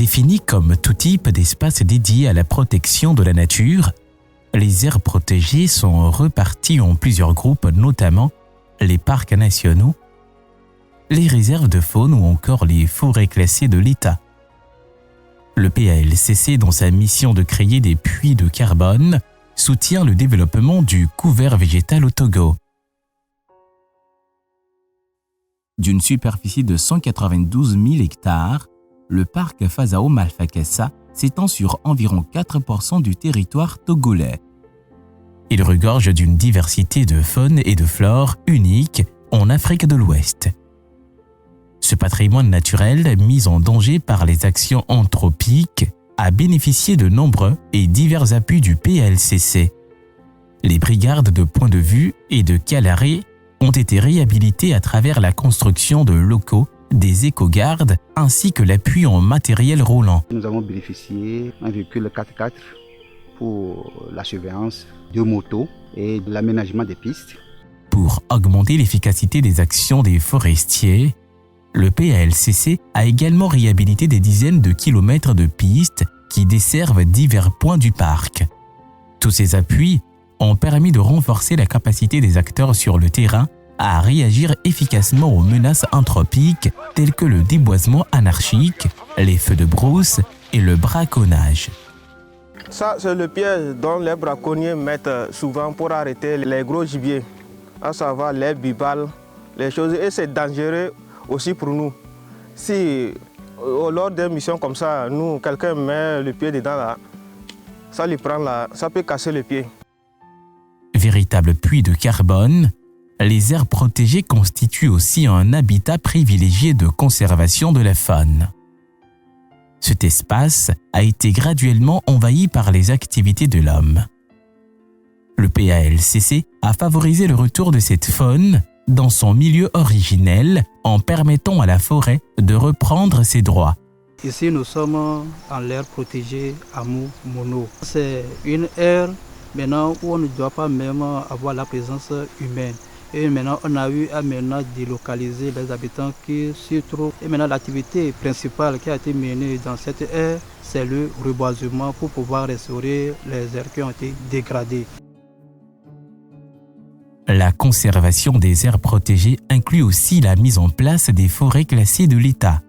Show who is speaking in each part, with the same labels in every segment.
Speaker 1: Définis comme tout type d'espace dédié à la protection de la nature, les aires protégées sont reparties en plusieurs groupes, notamment les parcs nationaux, les réserves de faune ou encore les forêts classées de l'État. Le PALCC, dans sa mission de créer des puits de carbone, soutient le développement du couvert végétal au Togo. D'une superficie de 192 000 hectares, le parc Fazao Malfakassa s'étend sur environ 4% du territoire togolais. Il regorge d'une diversité de faune et de flore unique en Afrique de l'Ouest. Ce patrimoine naturel, mis en danger par les actions anthropiques, a bénéficié de nombreux et divers appuis du PALCC. Les brigades de point de vue et de Calaré ont été réhabilitées à travers la construction de locaux, des éco-gardes ainsi que l'appui en matériel roulant.
Speaker 2: Nous avons bénéficié d'un véhicule 4x4 pour la surveillance, 2 motos et de l'aménagement des pistes.
Speaker 1: Pour augmenter l'efficacité des actions des forestiers, le PALCC a également réhabilité des dizaines de kilomètres de pistes qui desservent divers points du parc. Tous ces appuis ont permis de renforcer la capacité des acteurs sur le terrain à réagir efficacement aux menaces anthropiques telles que le déboisement anarchique, les feux de brousse et le braconnage.
Speaker 3: Ça, c'est le piège dont les braconniers mettent souvent pour arrêter les gros gibiers, à savoir les bibales, les choses. Et c'est dangereux aussi pour nous. Si, lors d'une mission comme ça, quelqu'un met le pied dedans, là, ça lui prend là, ça peut casser le pied.
Speaker 1: Véritable puits de carbone, les aires protégées constituent aussi un habitat privilégié de conservation de la faune. Cet espace a été graduellement envahi par les activités de l'homme. Le PALCC a favorisé le retour de cette faune dans son milieu originel en permettant à la forêt de reprendre ses droits.
Speaker 4: Ici, nous sommes en l'aire protégée Amou-Mono. C'est une aire maintenant où on ne doit pas même avoir la présence humaine. Et maintenant, on a eu à délocaliser les habitants qui s'y trouvent. Et maintenant, l'activité principale qui a été menée dans cette aire, c'est le reboisement pour pouvoir restaurer les aires qui ont été dégradées.
Speaker 1: La conservation des aires protégées inclut aussi la mise en place des forêts classées de l'État.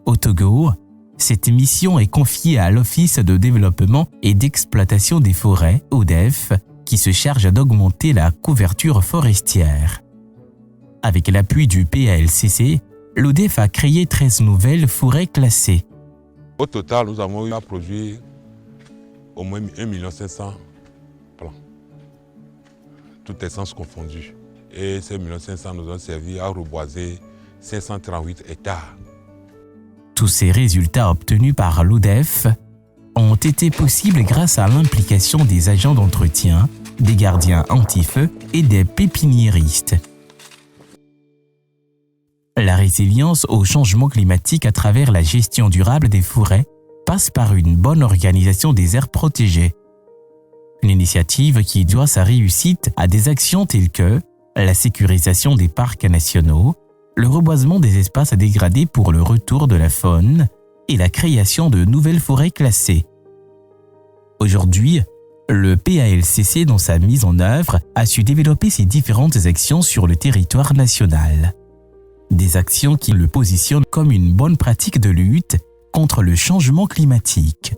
Speaker 1: Au Togo, cette mission est confiée à l'Office de développement et d'exploitation des forêts, ODEF, qui se charge d'augmenter la couverture forestière. Avec l'appui du PALCC, l'ODEF a créé 13 nouvelles forêts classées.
Speaker 5: Au total, nous avons eu à produire au moins 1 500 000 plants, toutes essences confondues. Et ces 1 500 000 nous ont servi à reboiser 538 hectares.
Speaker 1: Tous ces résultats obtenus par l'ODEF ont été possibles grâce à l'implication des agents d'entretien, des gardiens anti-feu et des pépiniéristes. La résilience au changement climatique à travers la gestion durable des forêts passe par une bonne organisation des aires protégées. Une initiative qui doit sa réussite à des actions telles que la sécurisation des parcs nationaux, le reboisement des espaces dégradés pour le retour de la faune et la création de nouvelles forêts classées. Aujourd'hui, le PALCC, dans sa mise en œuvre, a su développer ses différentes actions sur le territoire national. Des actions qui le positionnent comme une bonne pratique de lutte contre le changement climatique.